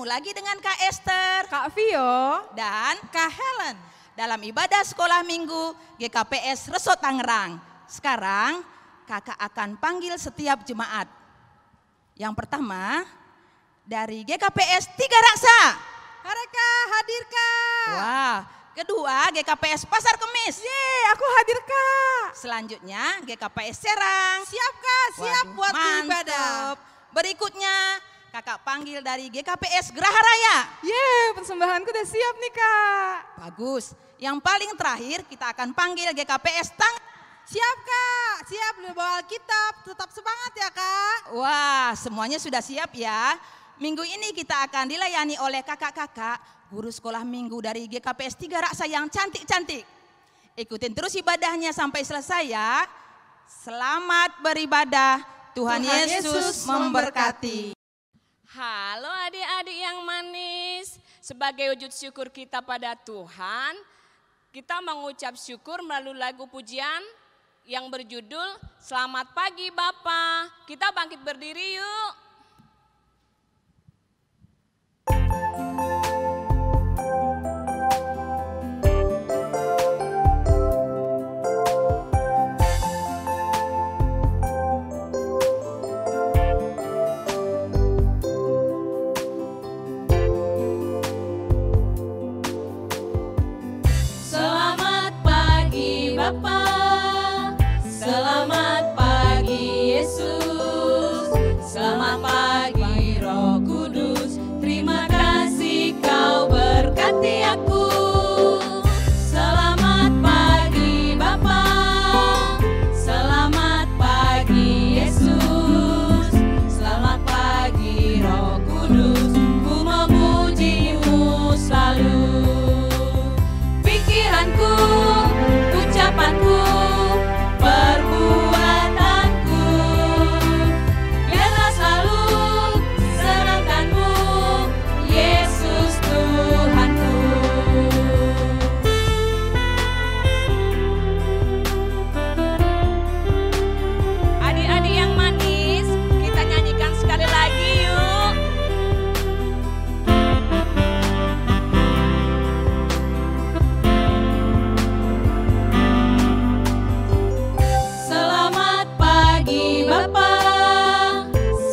lagi dengan Kak Esther, Kak Vio, dan Kak Helen dalam ibadah sekolah minggu GKPS Reso Tangerang. Sekarang kakak akan panggil setiap jemaat. Yang pertama dari GKPS Tiga Raksa. Hareka hadir Kak. Wah, kedua GKPS Pasar Kemis. Yeay, aku hadir Kak. Selanjutnya GKPS Serang. Siap Kak, siap Waduh, buat mantap. ibadah. Berikutnya kakak panggil dari GKPS Geraha Raya. Yeay, persembahanku udah siap nih Kak. Bagus. Yang paling terakhir kita akan panggil GKPS Siap Kak, siap bawa Alkitab, tetap semangat ya Kak. Wah, semuanya sudah siap ya. Minggu ini kita akan dilayani oleh kakak-kakak guru sekolah minggu dari GKPS Tiga Raksa yang cantik-cantik. Ikutin terus ibadahnya sampai selesai ya. Selamat beribadah. Tuhan Yesus memberkati. Halo adik-adik yang manis. Sebagai wujud syukur kita pada Tuhan, kita mengucap syukur melalui lagu pujian yang berjudul Selamat Pagi Bapa. Kita bangkit berdiri yuk. Selamat pagi Bapa. Selamat pagi Yesus, selamat pagi Roh Kudus, terima kasih kau berkati aku. Selamat pagi Bapa, selamat pagi Yesus, selamat pagi Roh Kudus, ku memujimu selalu. Pikiranku, ucapanku, perbuatanku, biarlah selalu senangkanmu, Yesus Tuhanku. Adik-adik yang manis, kita nyanyikan sekali lagi yuk. Selamat pagi Bapa,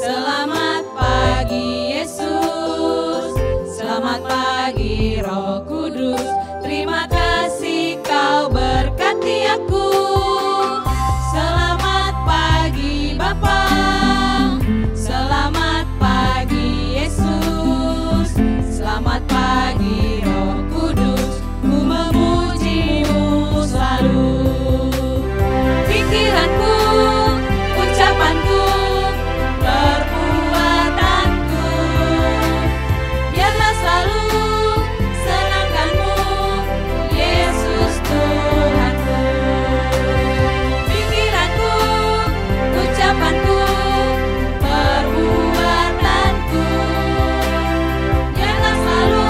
selamat pagi Yesus, selamat pagi Roh Kudus, terima kasih kau berkati aku. Selamat pagi Bapa, selamat pagi Yesus, selamat pagi Roh Kudus, ku memujimu selalu. Pikiranku, ucapanku, perbuatanku, biarlah selalu senangkanmu, Yesus Tuhanku. Pikiranku, ucapanku, perbuatanku, biarlah selalu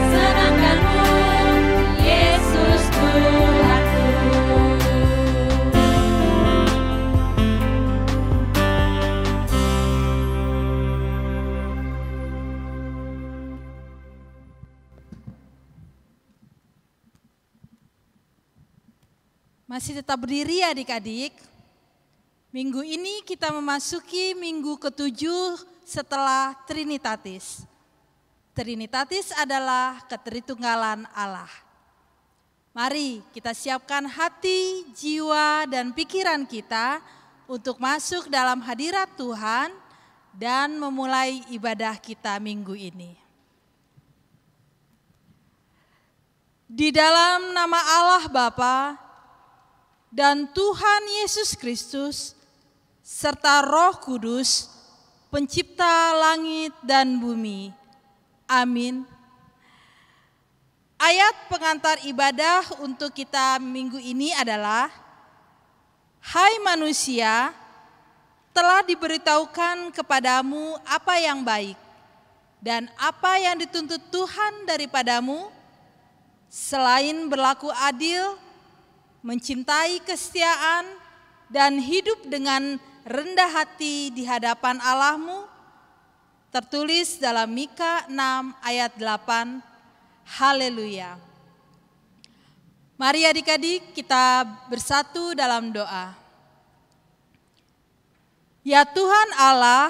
senangkanmu, Yesus Tuhanku. Masih tetap berdiri adik-adik. Minggu ini kita memasuki minggu ketujuh setelah Trinitatis. Trinitatis adalah keteritunggalan Allah. Mari kita siapkan hati, jiwa, dan pikiran kita untuk masuk dalam hadirat Tuhan dan memulai ibadah kita minggu ini. Di dalam nama Allah Bapa dan Tuhan Yesus Kristus serta Roh Kudus, pencipta langit dan bumi. Amin. Ayat pengantar ibadah untuk kita minggu ini adalah, Hai manusia, telah diberitahukan kepadamu apa yang baik dan apa yang dituntut Tuhan daripadamu, selain berlaku adil, mencintai kesetiaan, dan hidup dengan rendah hati di hadapan Allahmu. Tertulis dalam Mika 6 ayat 8. Haleluya. Mari adik-adik kita bersatu dalam doa. Ya Tuhan Allah,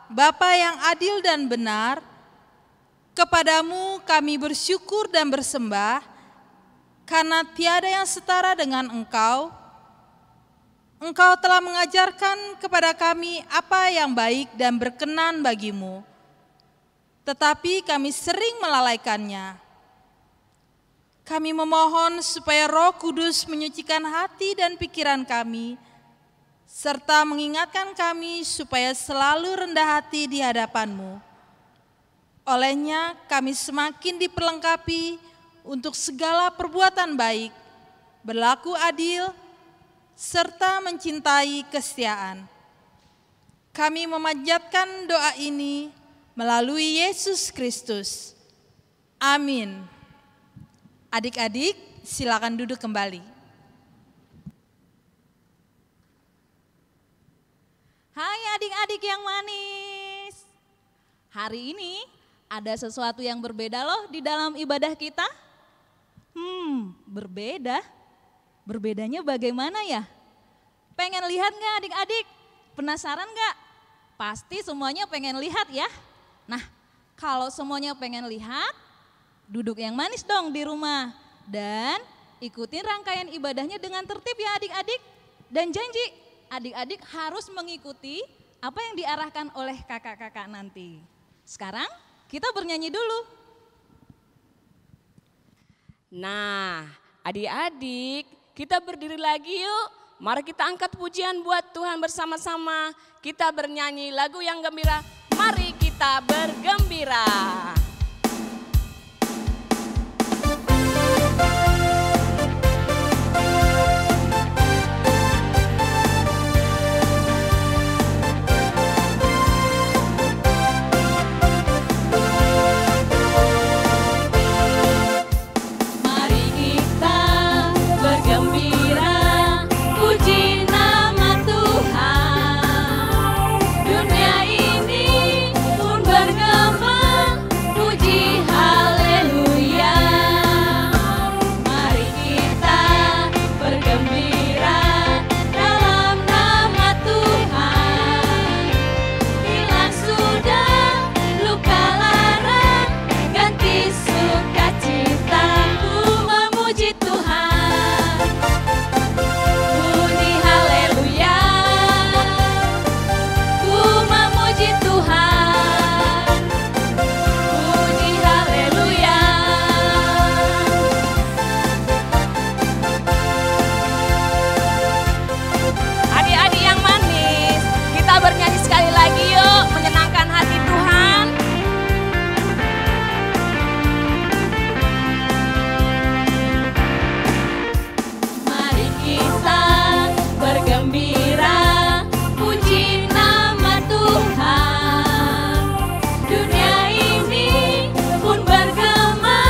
Bapa yang adil dan benar, kepadamu kami bersyukur dan bersembah, karena tiada yang setara dengan Engkau. Engkau telah mengajarkan kepada kami apa yang baik dan berkenan bagimu, tetapi kami sering melalaikannya. Kami memohon supaya Roh Kudus menyucikan hati dan pikiran kami, serta mengingatkan kami supaya selalu rendah hati di hadapan-Mu. Olehnya kami semakin diperlengkapi untuk segala perbuatan baik, berlaku adil, serta mencintai kesetiaan. Kami memanjatkan doa ini melalui Yesus Kristus. Amin. Adik-adik, silakan duduk kembali. Hai adik-adik yang manis. Hari ini ada sesuatu yang berbeda loh di dalam ibadah kita. Berbeda? Berbedanya bagaimana ya? Pengen lihat nggak adik-adik? Penasaran nggak? Pasti semuanya pengen lihat ya. Nah, kalau semuanya pengen lihat, duduk yang manis dong di rumah. Dan ikutin rangkaian ibadahnya dengan tertib ya adik-adik. Dan janji, adik-adik harus mengikuti apa yang diarahkan oleh kakak-kakak nanti. Sekarang kita bernyanyi dulu. Nah, adik-adik, kita berdiri lagi yuk. Mari kita angkat pujian buat Tuhan bersama-sama. Kita bernyanyi lagu yang gembira. Mari kita bergembira. Dunia ini pun bergema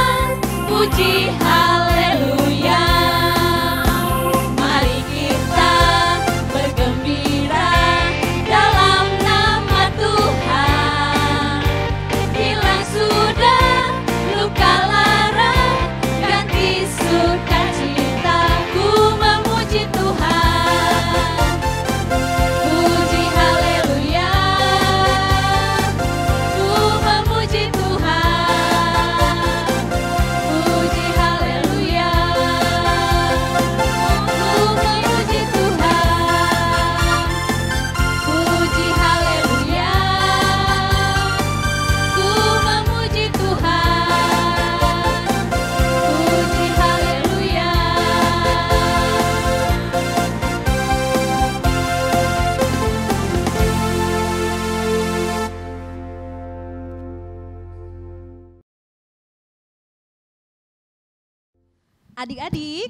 Adik-adik,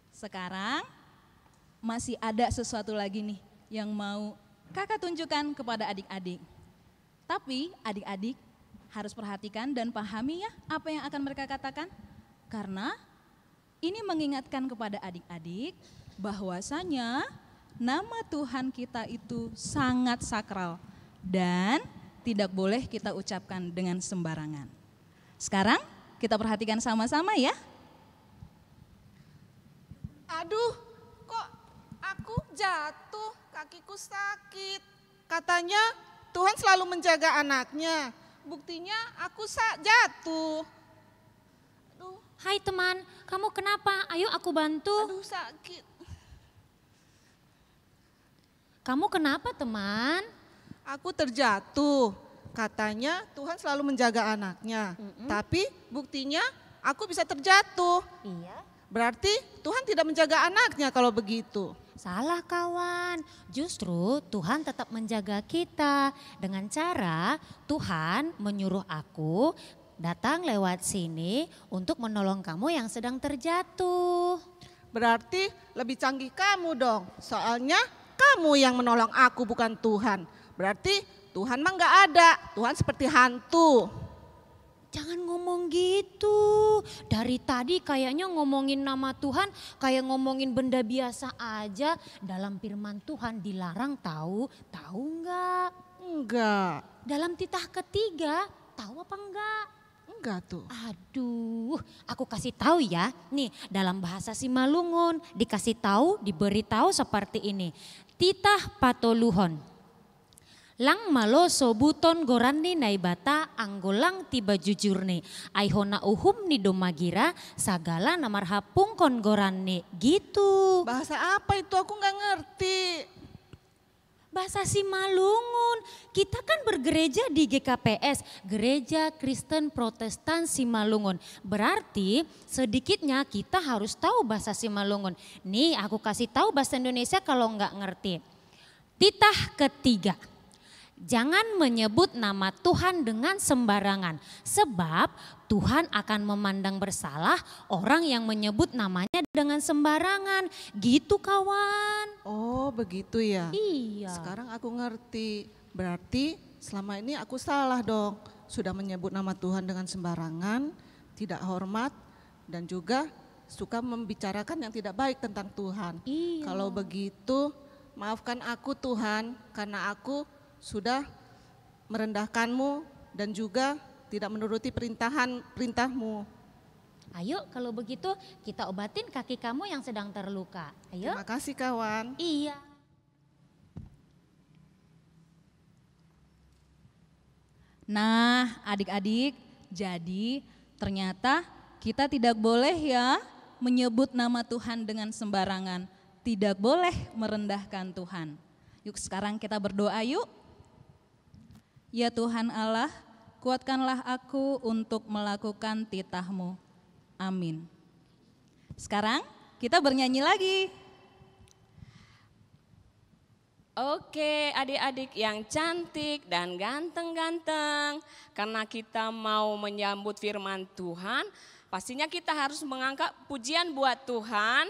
sekarang masih ada sesuatu lagi nih yang mau kakak tunjukkan kepada adik-adik. Tapi adik-adik harus perhatikan dan pahami ya apa yang akan mereka katakan. Karena ini mengingatkan kepada adik-adik bahwasanya nama Tuhan kita itu sangat sakral. Dan tidak boleh kita ucapkan dengan sembarangan. Sekarang kita perhatikan sama-sama ya. Aduh, kok aku jatuh, kakiku sakit. Katanya Tuhan selalu menjaga anaknya. Buktinya aku jatuh. Aduh, Hai teman, kamu kenapa? Ayo aku bantu. aduh sakit. Kamu kenapa teman? Aku terjatuh. Katanya Tuhan selalu menjaga anaknya. Tapi buktinya aku bisa terjatuh. Iya. Berarti Tuhan tidak menjaga anaknya kalau begitu. Salah kawan, justru Tuhan tetap menjaga kita dengan cara Tuhan menyuruh aku datang lewat sini untuk menolong kamu yang sedang terjatuh. Berarti lebih canggih kamu dong. Soalnya kamu yang menolong aku bukan Tuhan. Berarti Tuhan mah nggak ada. Tuhan seperti hantu. Jangan ngomong gitu. Dari tadi kayaknya ngomongin nama Tuhan kayak ngomongin benda biasa aja. Dalam firman Tuhan dilarang tahu nggak? Enggak. Dalam titah ketiga tahu apa enggak? Enggak tuh. Aduh, aku kasih tahu ya. Nih, dalam bahasa Simalungun dikasih tahu, diberitahu seperti ini. Titah patoluhon. Lang malo sobuton gorandi naibata anggolang tiba jujurne. Aihona uhum ni domagira sagala namarha pungkon gorane. Gitu. Bahasa apa itu aku nggak ngerti. Bahasa Simalungun. Kita kan bergereja di GKPS, Gereja Kristen Protestan Simalungun. Berarti sedikitnya kita harus tahu bahasa Simalungun. Nih aku kasih tahu bahasa Indonesia kalau nggak ngerti. Titah ketiga. Jangan menyebut nama Tuhan dengan sembarangan. Sebab Tuhan akan memandang bersalah orang yang menyebut namanya dengan sembarangan. Gitu kawan. Oh begitu ya. Iya. Sekarang aku ngerti. Berarti selama ini aku salah dong. Sudah menyebut nama Tuhan dengan sembarangan, tidak hormat, dan juga suka membicarakan yang tidak baik tentang Tuhan. Iya. Kalau begitu maafkan aku Tuhan karena aku sudah merendahkanmu dan juga tidak menuruti perintahmu. Ayo kalau begitu kita obatin kaki kamu yang sedang terluka. Ayo. Terima kasih kawan. Iya. Nah adik-adik, jadi ternyata kita tidak boleh ya menyebut nama Tuhan dengan sembarangan. Tidak boleh merendahkan Tuhan. Yuk sekarang kita berdoa yuk. Ya Tuhan Allah, kuatkanlah aku untuk melakukan titah-Mu. Amin. Sekarang kita bernyanyi lagi. Oke, adik-adik yang cantik dan ganteng-ganteng. Karena kita mau menyambut firman Tuhan, pastinya kita harus mengangkat pujian buat Tuhan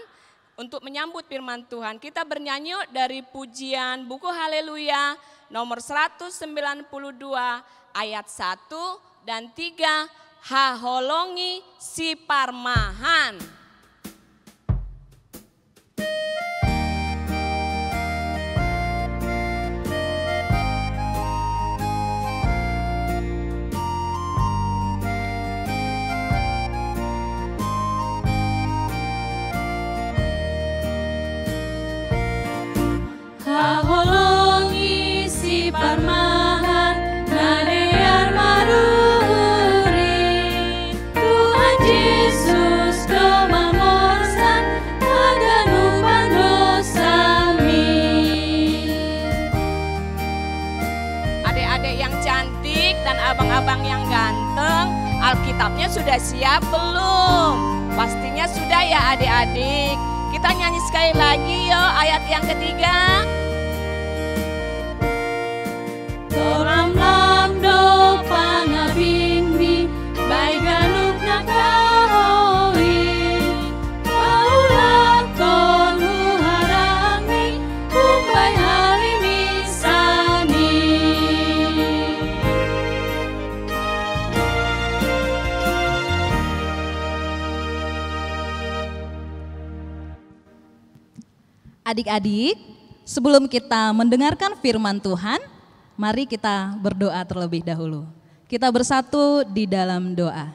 untuk menyambut firman Tuhan. Kita bernyanyi dari pujian buku Haleluya nomor 192 ayat 1 dan 3. Haholongi si parmahan. Haholongi si parmahan nadear maruri Tuhan Yesus kemamorsan aganu pandosami. Adik-adik yang cantik dan abang-abang yang ganteng, Alkitabnya sudah siap belum? Pastinya sudah ya adik-adik. Kita nyanyi sekali lagi yuk ayat yang ketiga. Toram lamdo pangabingni baiganuk nakahowi Paula tonu harami kumbai hari misani. Adik-adik, sebelum kita mendengarkan firman Tuhan, Mari kita berdoa terlebih dahulu. Kita bersatu di dalam doa.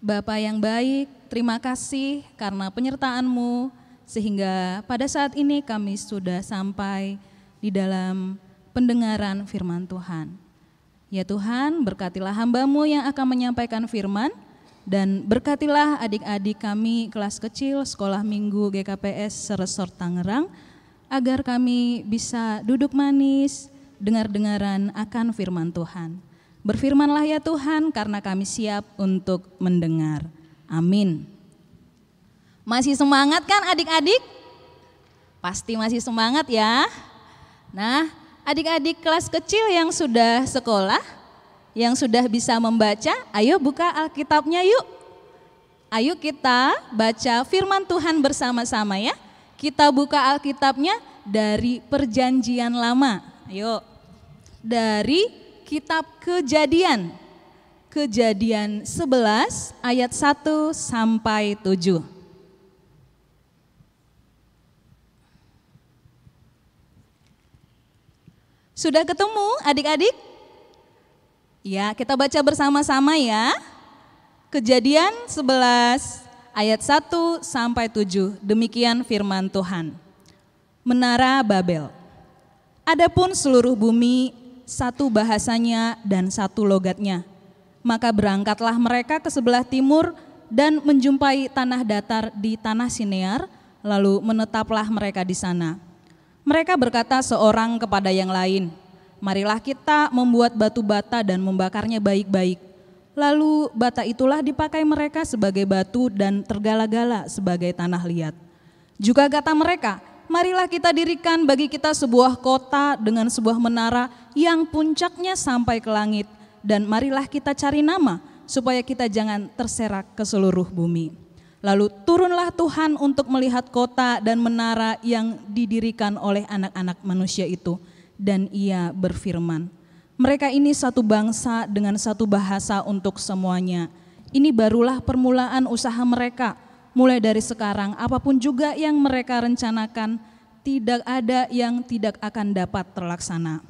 Bapa yang baik, terima kasih karena penyertaan-Mu sehingga pada saat ini kami sudah sampai di dalam pendengaran firman Tuhan. Ya Tuhan, berkatilah hamba-Mu yang akan menyampaikan firman dan berkatilah adik-adik kami kelas kecil sekolah minggu GKPS Resort Tangerang agar kami bisa duduk manis, dengar-dengaran akan firman Tuhan. Berfirmanlah ya Tuhan karena kami siap untuk mendengar. Amin. Masih semangat kan adik-adik? Pasti masih semangat ya. Nah, adik-adik kelas kecil yang sudah sekolah, yang sudah bisa membaca, ayo buka Alkitabnya yuk. Ayo kita baca firman Tuhan bersama-sama ya. Kita buka Alkitabnya dari Perjanjian Lama. Ayo. Dari kitab Kejadian. Kejadian 11 ayat 1 sampai 7. Sudah ketemu adik-adik? Ya, kita baca bersama-sama ya. Kejadian 11 ayat 1 sampai 7, demikian firman Tuhan. Menara Babel. Adapun seluruh bumi satu bahasanya dan satu logatnya. Maka berangkatlah mereka ke sebelah timur dan menjumpai tanah datar di tanah Sinear, lalu menetaplah mereka di sana. Mereka berkata seorang kepada yang lain, marilah kita membuat batu bata dan membakarnya baik-baik. Lalu bata itulah dipakai mereka sebagai batu dan tergala-gala sebagai tanah liat. Juga kata mereka, marilah kita dirikan bagi kita sebuah kota dengan sebuah menara yang puncaknya sampai ke langit. Dan marilah kita cari nama supaya kita jangan terserak ke seluruh bumi. Lalu turunlah Tuhan untuk melihat kota dan menara yang didirikan oleh anak-anak manusia itu. Dan ia berfirman, mereka ini satu bangsa dengan satu bahasa untuk semuanya. Ini barulah permulaan usaha mereka. Mulai dari sekarang apapun juga yang mereka rencanakan, tidak ada yang tidak akan dapat terlaksana.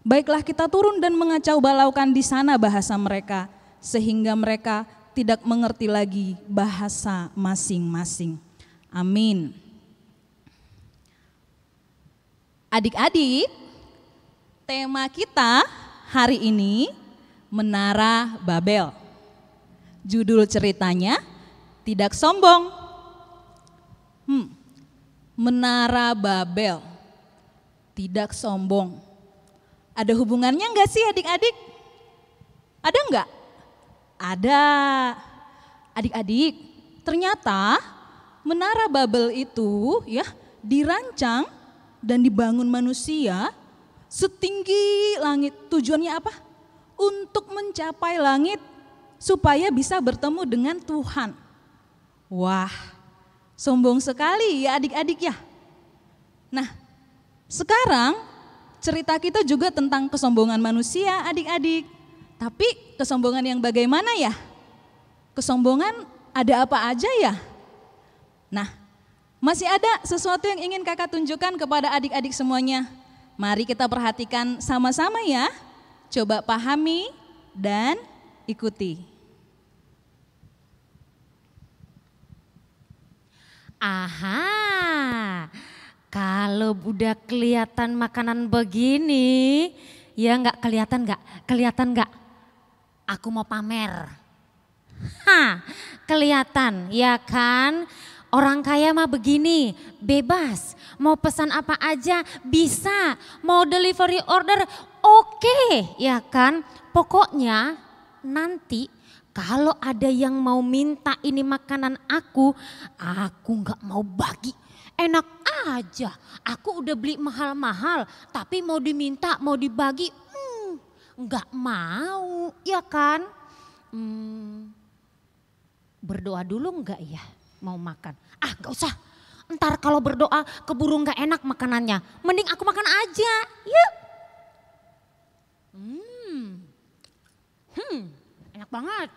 Baiklah kita turun dan mengacau balaukan di sana bahasa mereka, sehingga mereka tidak mengerti lagi bahasa masing-masing. Amin. Adik-adik, tema kita hari ini Menara Babel. Judul ceritanya Tidak Sombong. Menara Babel. Tidak sombong. Ada hubungannya enggak sih adik-adik? Ada enggak? Ada. Adik-adik, ternyata Menara Babel itu ya dirancang dan dibangun manusia setinggi langit. Tujuannya apa? Untuk mencapai langit supaya bisa bertemu dengan Tuhan. Wah, sombong sekali ya adik-adik ya. Nah, sekarang cerita kita juga tentang kesombongan manusia adik-adik. Tapi kesombongan yang bagaimana ya? Kesombongan ada apa aja ya? Nah, masih ada sesuatu yang ingin kakak tunjukkan kepada adik-adik semuanya. Mari kita perhatikan sama-sama ya. Coba pahami dan ikuti. Aha, kalau udah kelihatan makanan begini, ya nggak kelihatan nggak? Kelihatan nggak? Aku mau pamer. Kelihatan ya kan? Orang kaya mah begini, bebas. Mau pesan apa aja bisa. Mau delivery order oke, ya kan? Pokoknya nanti kalau ada yang mau minta ini makanan aku nggak mau bagi. Enak aja, aku udah beli mahal-mahal tapi mau diminta, mau dibagi, nggak mau, ya kan? Berdoa dulu nggak ya mau makan? Nggak usah, ntar kalau berdoa keburu nggak enak makanannya. Mending aku makan aja, yuk. Enak banget.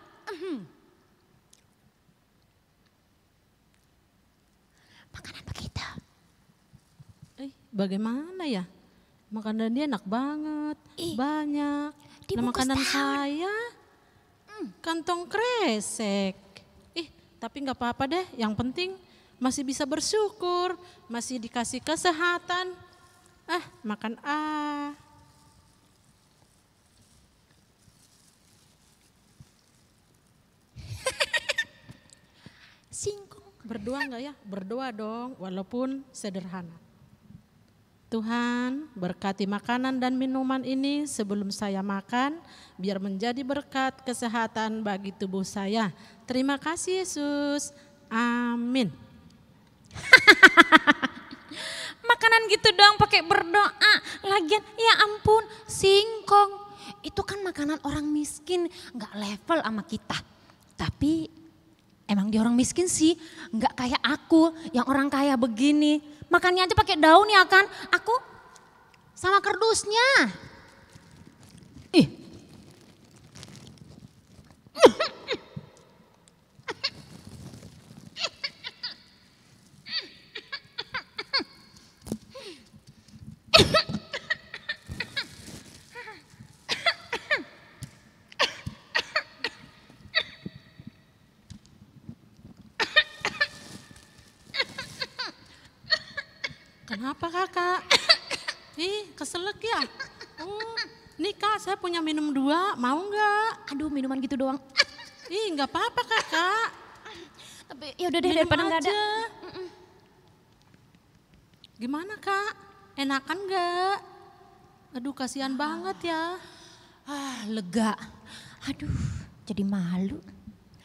Makanan begitu. Bagaimana ya? Makanan dia enak banget, banyak. Nah, dibungkus makanan daun. saya kantong kresek. Tapi nggak apa-apa deh, yang penting masih bisa bersyukur, masih dikasih kesehatan. Makan Singkong. Berdoa nggak ya? Berdoa dong, walaupun sederhana. Tuhan, berkati makanan dan minuman ini sebelum saya makan, biar menjadi berkat kesehatan bagi tubuh saya. Terima kasih Yesus. Amin. Makanan gitu doang pakai berdoa. Lagian ya ampun, singkong. Itu kan makanan orang miskin, nggak level sama kita. Tapi emang dia orang miskin sih, nggak kayak aku yang orang kaya begini. Makannya aja pakai daun ya kan, aku sama kerdusnya. Kenapa kakak? Keselak ya? Nih kak, saya punya minum 2, mau nggak? Aduh, minuman gitu doang. Nggak apa-apa kakak. Tapi ya udah deh, Minum daripada nggak ada. aja. Gimana kak? Enakan nggak? Aduh kasihan banget ya. Lega. Aduh, jadi malu.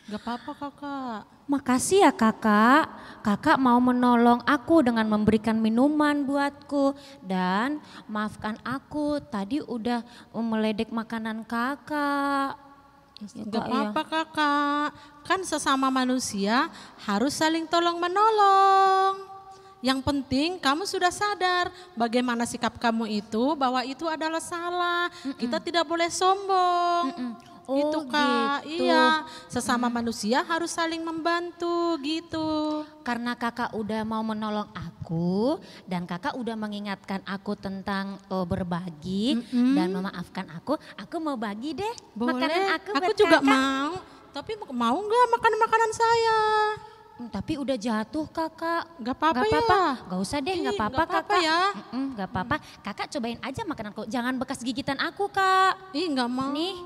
Nggak apa-apa kakak. Makasih ya kakak, kakak mau menolong aku dengan memberikan minuman buatku. Dan maafkan aku, tadi udah meledek makanan kakak. Ya, Nggak Kak, apa-apa kakak, kan sesama manusia harus saling tolong menolong. Yang penting kamu sudah sadar bagaimana sikap kamu itu, bahwa itu adalah salah. Kita tidak boleh sombong. Oh, Gitu kak, gitu. iya. Sesama manusia harus saling membantu gitu. Karena kakak udah mau menolong aku dan kakak udah mengingatkan aku tentang berbagi dan memaafkan aku mau bagi deh Boleh, makanan aku buat juga kakak. mau. Tapi mau nggak makan makanan saya? Tapi udah jatuh kakak. Nggak apa-apa Nggak ya? Gak usah deh, nggak apa-apa nggak apa-apa kakak. ya. Nggak apa-apa, kakak cobain aja makananku. Jangan bekas gigitan aku kak. Nggak mau. Nih,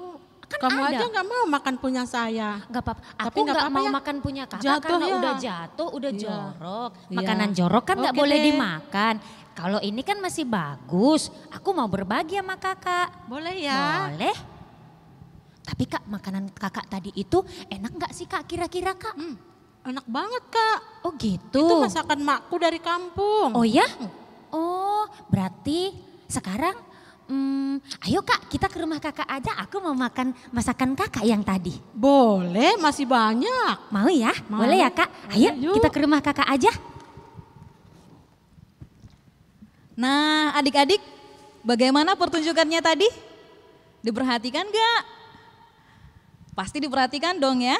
kan Kamu ada. aja nggak mau makan punya saya. Gak apa-apa, Tapi aku nggak nggak apa-apa mau ya. makan punya kakak Jatuh karena ya. udah jatuh, udah Iya. jorok. Iya. Makanan jorok kan nggak Oke boleh deh. dimakan. Kalau ini kan masih bagus, aku mau berbagi sama kakak. Boleh ya? Boleh. Tapi kak, makanan kakak tadi itu enak nggak sih kak kira-kira kak? Enak banget kak. Oh gitu. Itu masakan makku dari kampung. Oh ya? Oh berarti sekarang ayo kak kita ke rumah kakak aja, aku mau makan masakan kakak yang tadi. Boleh, masih banyak. Mau ya? Mau. Boleh ya kak? Ayo Yuk. kita ke rumah kakak aja. Nah adik-adik, bagaimana pertunjukannya tadi? Diperhatikan gak? Pasti diperhatikan dong ya.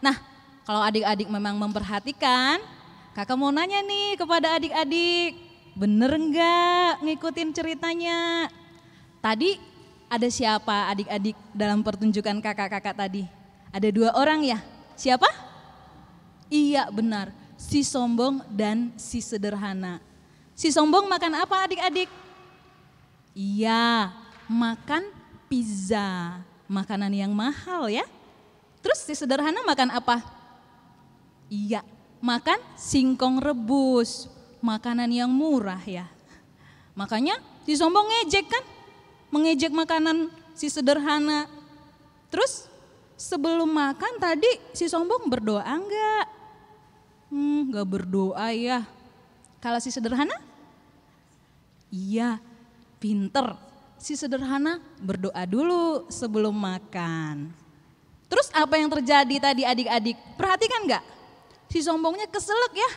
Nah kalau adik-adik memang memperhatikan, kakak mau nanya nih kepada adik-adik. Bener nggak ngikutin ceritanya? Tadi ada siapa adik-adik dalam pertunjukan kakak-kakak tadi? Ada 2 orang ya? Siapa? Iya benar, si sombong dan si sederhana. Si sombong makan apa adik-adik? Iya, makan pizza, makanan yang mahal ya. Terus si sederhana makan apa? Iya, makan singkong rebus, makanan yang murah ya. Makanya si sombong ngejek kan, mengejek makanan si sederhana. Terus sebelum makan tadi si sombong berdoa enggak? Enggak berdoa ya. Kalau si sederhana? Iya, pinter. Si sederhana berdoa dulu sebelum makan. Terus apa yang terjadi tadi adik-adik? Perhatikan enggak? Si sombongnya keselak ya.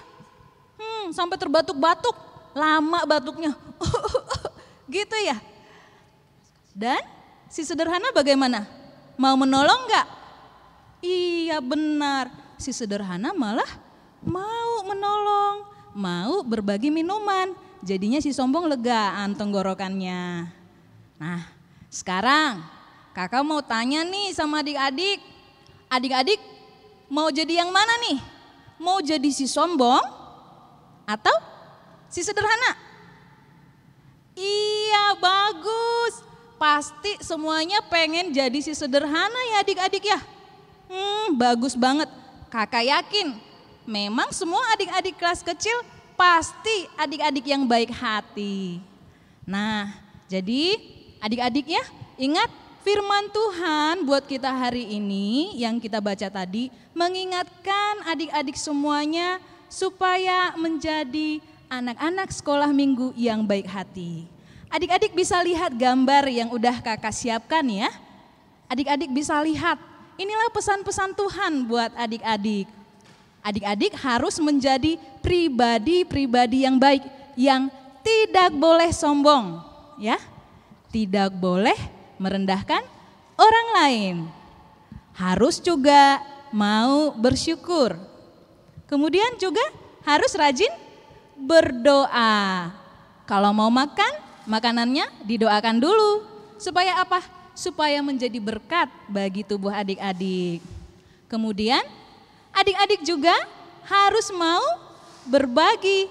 Sampai terbatuk-batuk, lama batuknya. Gitu ya. Dan si sederhana bagaimana? Mau menolong enggak? Iya benar, si sederhana malah mau menolong, mau berbagi minuman. jadinya si sombong legaan tenggorokannya. Nah, sekarang kakak mau tanya nih sama adik-adik. Adik-adik mau jadi yang mana nih? Mau jadi si sombong atau si sederhana? Iya, bagus. Pasti semuanya pengen jadi si sederhana ya adik-adik ya. Bagus banget. Kakak yakin memang semua adik-adik kelas kecil pasti adik-adik yang baik hati. Nah, jadi adik-adik ya, ingat firman Tuhan buat kita hari ini yang kita baca tadi mengingatkan adik-adik semuanya supaya menjadi anak-anak sekolah minggu yang baik hati. Adik-adik bisa lihat gambar yang udah kakak siapkan ya. Adik-adik bisa lihat, inilah pesan-pesan Tuhan buat adik-adik. Adik-adik harus menjadi pribadi-pribadi yang baik, yang tidak boleh sombong ya. Tidak boleh merendahkan orang lain. Harus juga mau bersyukur. Kemudian juga harus rajin berdoa. Kalau mau makan, makanannya didoakan dulu. Supaya apa? Supaya menjadi berkat bagi tubuh adik-adik. Kemudian adik-adik juga harus mau berbagi.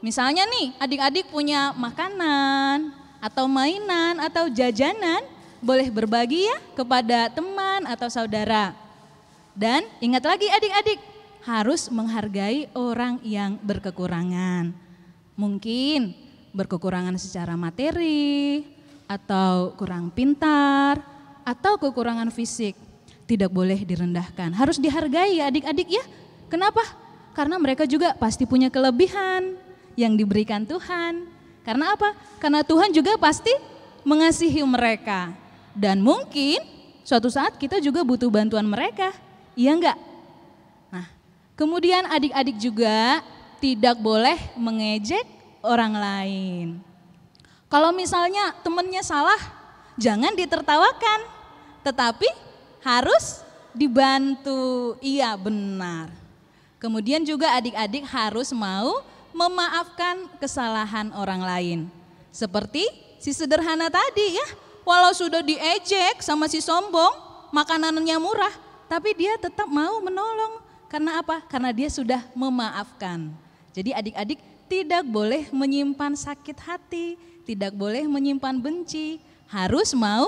Misalnya nih, adik-adik punya makanan atau mainan atau jajanan, boleh berbagi ya kepada teman atau saudara. Dan ingat lagi adik-adik, harus menghargai orang yang berkekurangan. Mungkin berkekurangan secara materi, atau kurang pintar, atau kekurangan fisik. Tidak boleh direndahkan, harus dihargai ya adik-adik ya. Kenapa? Karena mereka juga pasti punya kelebihan yang diberikan Tuhan. Karena apa? Karena Tuhan juga pasti mengasihi mereka. Dan mungkin suatu saat kita juga butuh bantuan mereka. Iya enggak? Nah, kemudian adik-adik juga tidak boleh mengejek orang lain. Kalau misalnya temannya salah, jangan ditertawakan. Tetapi harus dibantu. Iya, benar. Kemudian juga adik-adik harus mau memaafkan kesalahan orang lain. Seperti si sederhana tadi ya, walau sudah diejek sama si sombong, makanannya murah, tapi dia tetap mau menolong. Karena apa? Karena dia sudah memaafkan. Jadi adik-adik tidak boleh menyimpan sakit hati, tidak boleh menyimpan benci, harus mau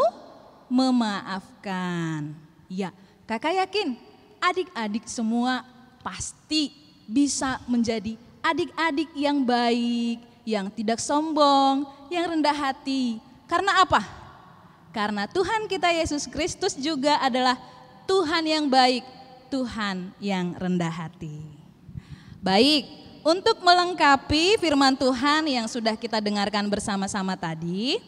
memaafkan. Ya, kakak yakin adik-adik semua pasti bisa menjadi adik-adik yang baik, yang tidak sombong, yang rendah hati. Karena apa? Karena Tuhan kita Yesus Kristus juga adalah Tuhan yang baik, Tuhan yang rendah hati. Baik, untuk melengkapi firman Tuhan yang sudah kita dengarkan bersama-sama tadi,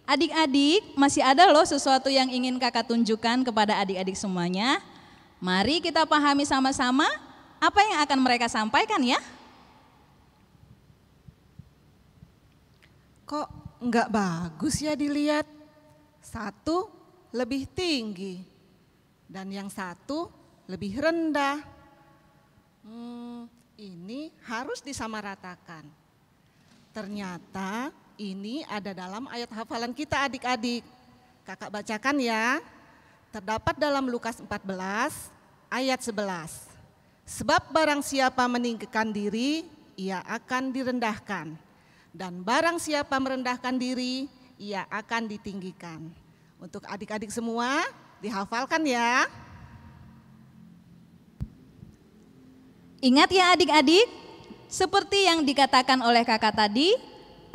adik-adik masih ada loh sesuatu yang ingin kakak tunjukkan kepada adik-adik semuanya. Mari kita pahami sama-sama apa yang akan mereka sampaikan ya. Kok enggak bagus ya dilihat? Satu lebih tinggi dan yang satu lebih rendah. Ini harus disamaratakan. Ternyata ini ada dalam ayat hafalan kita adik-adik. Kakak bacakan ya. Terdapat dalam Lukas 14 ayat 11. Sebab barang siapa meninggikan diri, ia akan direndahkan. Dan barang siapa merendahkan diri, ia akan ditinggikan. Untuk adik-adik semua, dihafalkan ya. Ingat ya adik-adik, seperti yang dikatakan oleh kakak tadi,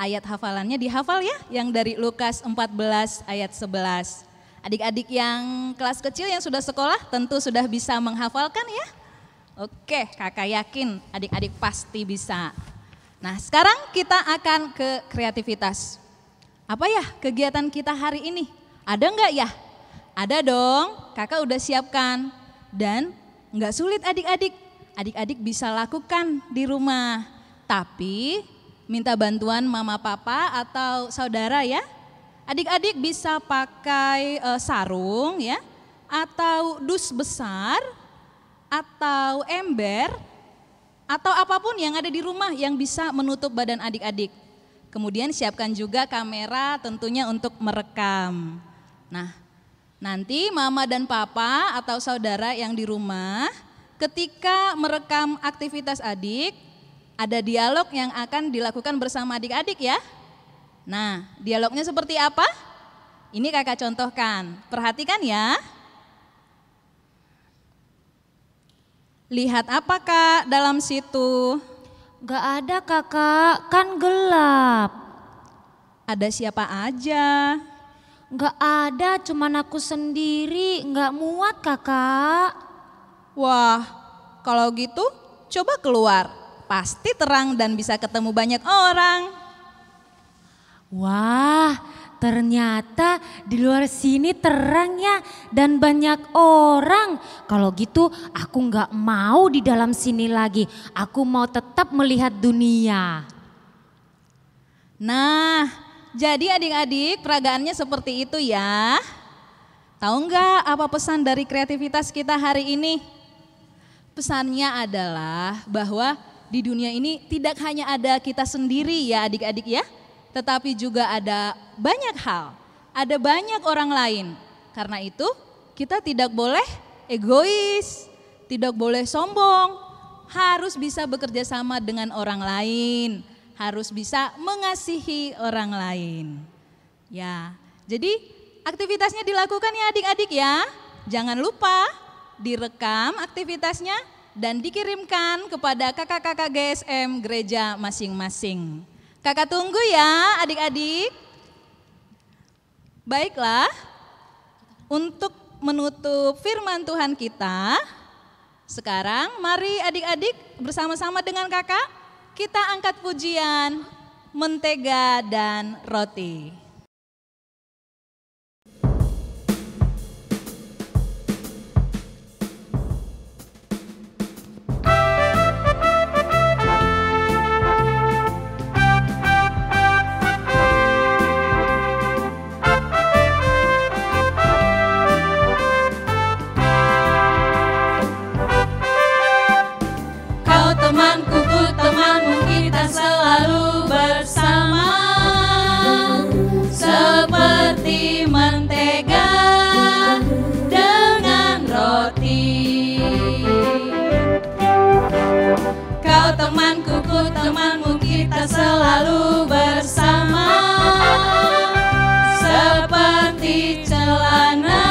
ayat hafalannya dihafal ya, yang dari Lukas 14 ayat 11. Adik-adik yang kelas kecil yang sudah sekolah tentu sudah bisa menghafalkan ya. Oke, kakak yakin adik-adik pasti bisa. Nah, sekarang kita akan ke kreativitas. Apa ya kegiatan kita hari ini? Ada enggak ya? Ada dong, kakak udah siapkan. Dan enggak sulit adik-adik. Adik-adik bisa lakukan di rumah. Tapi minta bantuan mama papa atau saudara ya. Adik-adik bisa pakai sarung ya. Atau dus besar. Atau ember. Atau apapun yang ada di rumah yang bisa menutup badan adik-adik. Kemudian siapkan juga kamera tentunya untuk merekam. Nah, nanti mama dan papa atau saudara yang di rumah ketika merekam aktivitas adik, ada dialog yang akan dilakukan bersama adik-adik ya. Nah, dialognya seperti apa? Ini kakak contohkan, perhatikan ya. Lihat apa kak dalam situ? Gak ada kakak, kan gelap. Ada siapa aja? Gak ada, cuman aku sendiri, gak muat kakak. Wah, kalau gitu coba keluar. Pasti terang dan bisa ketemu banyak orang. Wah, ternyata di luar sini terang ya dan banyak orang. Kalau gitu aku nggak mau di dalam sini lagi. Aku mau tetap melihat dunia. Nah, jadi adik-adik peragaannya seperti itu ya. Tahu nggak apa pesan dari kreativitas kita hari ini? Pesannya adalah bahwa di dunia ini tidak hanya ada kita sendiri ya adik-adik ya. Tetapi juga ada banyak hal, ada banyak orang lain. Karena itu kita tidak boleh egois, tidak boleh sombong, harus bisa bekerja sama dengan orang lain, harus bisa mengasihi orang lain. Ya, jadi aktivitasnya dilakukan ya adik-adik ya. Jangan lupa direkam aktivitasnya dan dikirimkan kepada kakak-kakak GSM gereja masing-masing. Kakak tunggu ya adik-adik. Baiklah, untuk menutup firman Tuhan kita, sekarang mari adik-adik bersama-sama dengan kakak, kita angkat pujian mentega dan roti. Selalu bersama seperti mentega dengan roti. Kau temanku, ku temanmu, kita selalu bersama seperti celana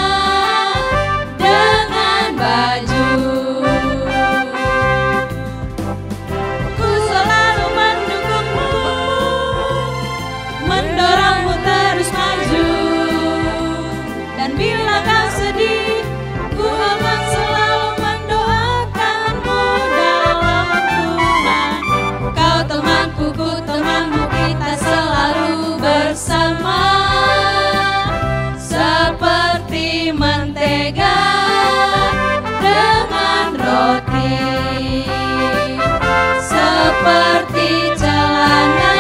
dengan baju. Bila kau sedih, ku akan selalu mendoakanmu dalam Tuhan. Kau temanku, ku temanmu, kita selalu bersama seperti mentega dengan roti, seperti celana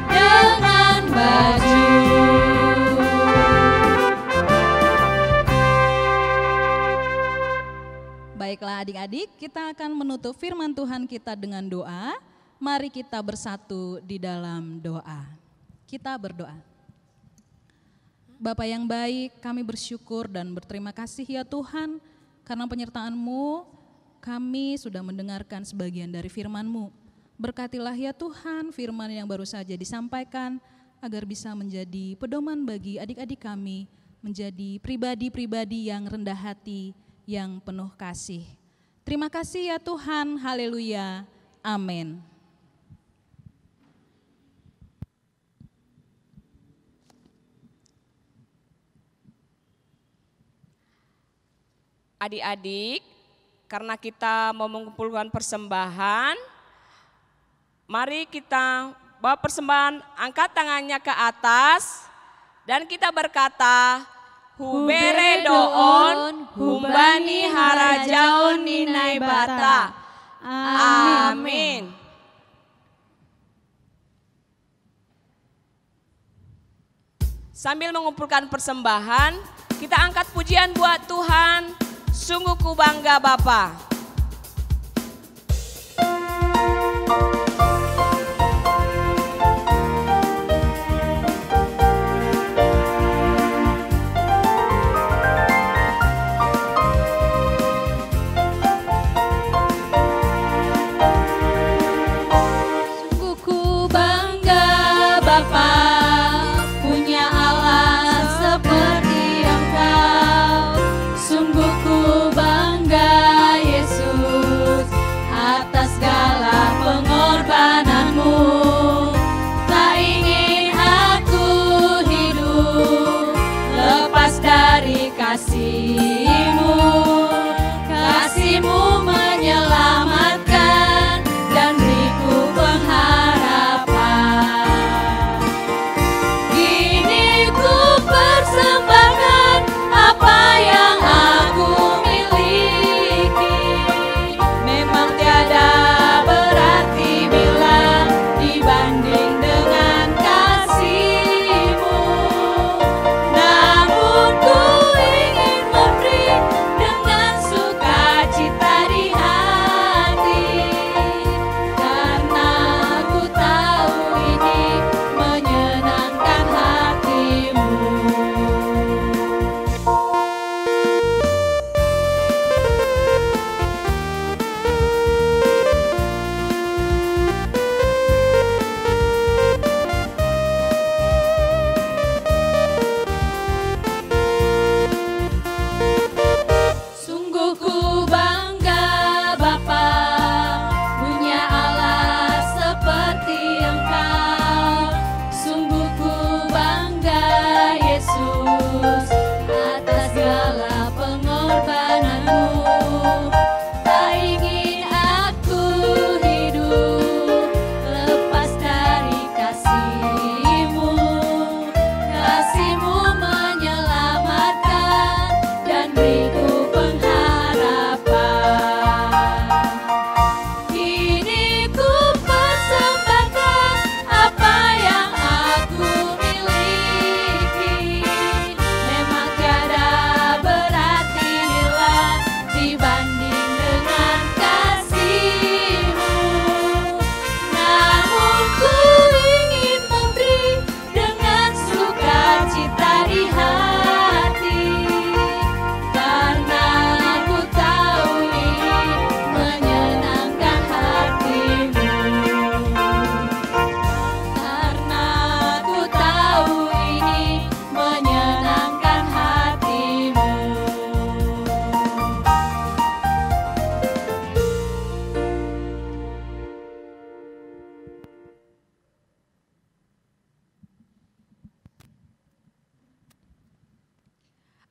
dengan baju. Baiklah adik-adik, kita akan menutup firman Tuhan kita dengan doa. Mari kita bersatu di dalam doa. Kita berdoa. Bapa yang baik, kami bersyukur dan berterima kasih ya Tuhan, karena penyertaan-Mu kami sudah mendengarkan sebagian dari firman-Mu. Berkatilah ya Tuhan firman yang baru saja disampaikan, agar bisa menjadi pedoman bagi adik-adik kami, menjadi pribadi-pribadi yang rendah hati, yang penuh kasih. Terima kasih ya Tuhan, haleluya, amin. Adik-adik, karena kita mau mengumpulkan persembahan, mari kita bawa persembahan, angkat tangannya ke atas, dan kita berkata, Hubere doon, humbani harajaon ninai bata. Amin. Sambil mengumpulkan persembahan, kita angkat pujian buat Tuhan. Sungguh ku bangga Bapa.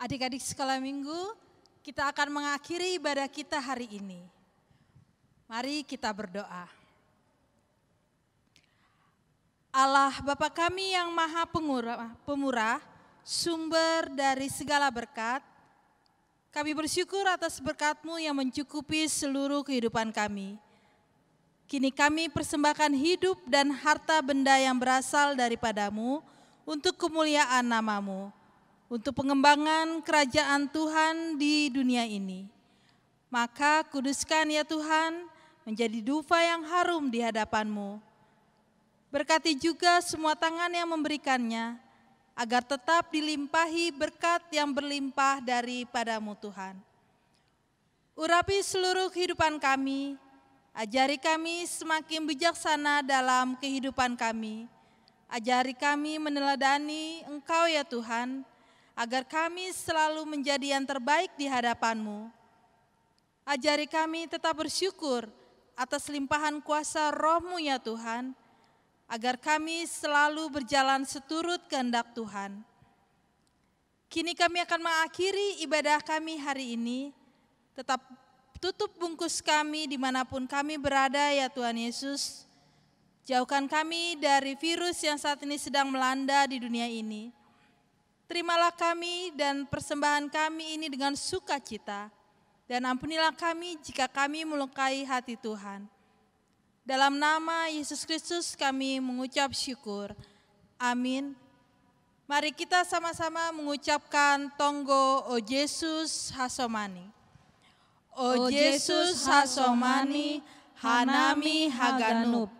Adik-adik sekolah minggu, kita akan mengakhiri ibadah kita hari ini. Mari kita berdoa. Allah Bapa kami yang Maha Pemurah, sumber dari segala berkat, kami bersyukur atas berkat-Mu yang mencukupi seluruh kehidupan kami. Kini kami persembahkan hidup dan harta benda yang berasal daripada-Mu untuk kemuliaan nama-Mu, untuk pengembangan kerajaan Tuhan di dunia ini. Maka kuduskan ya Tuhan menjadi dufa yang harum di hadapan-Mu. Berkati juga semua tangan yang memberikannya, agar tetap dilimpahi berkat yang berlimpah daripada-Mu Tuhan. Urapi seluruh kehidupan kami, ajari kami semakin bijaksana dalam kehidupan kami. Ajari kami meneladani Engkau ya Tuhan, agar kami selalu menjadi yang terbaik di hadapan-Mu. Ajari kami tetap bersyukur atas limpahan kuasa Roh-Mu ya Tuhan, agar kami selalu berjalan seturut kehendak Tuhan. Kini kami akan mengakhiri ibadah kami hari ini. Tetap tutup bungkus kami dimanapun kami berada ya Tuhan Yesus. Jauhkan kami dari virus yang saat ini sedang melanda di dunia ini. Terimalah kami dan persembahan kami ini dengan sukacita. Dan ampunilah kami jika kami melukai hati Tuhan. Dalam nama Yesus Kristus kami mengucap syukur. Amin. Mari kita sama-sama mengucapkan tonggo O Yesus Hasomani. O Yesus Hasomani, hanami haganup,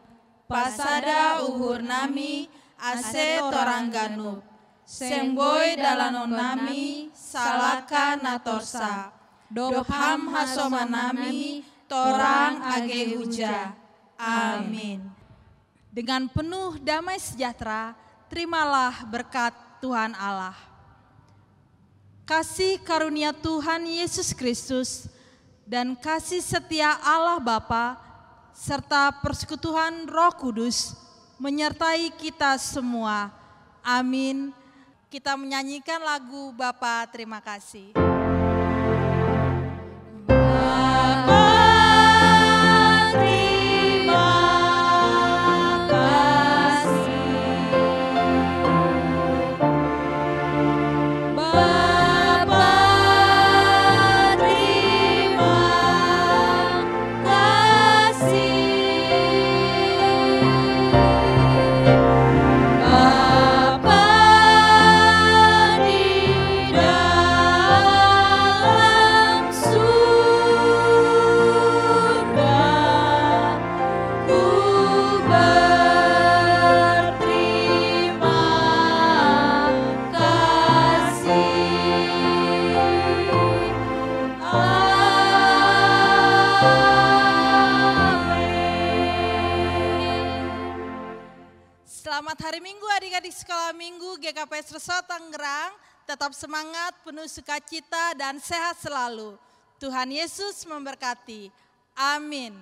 pasada uhur nami, ase torangganup, semboy dalanon nami, salaka natorsa, dobham hasomanami, torang age huja. Amin. Dengan penuh damai sejahtera, terimalah berkat Tuhan Allah. Kasih karunia Tuhan Yesus Kristus dan kasih setia Allah Bapa serta persekutuan Roh Kudus menyertai kita semua. Amin. Kita menyanyikan lagu Bapa Terima Kasih. Selamat hari Minggu adik-adik sekolah minggu GKPS Reso Tangerang. Tetap semangat, penuh sukacita dan sehat selalu. Tuhan Yesus memberkati. Amin.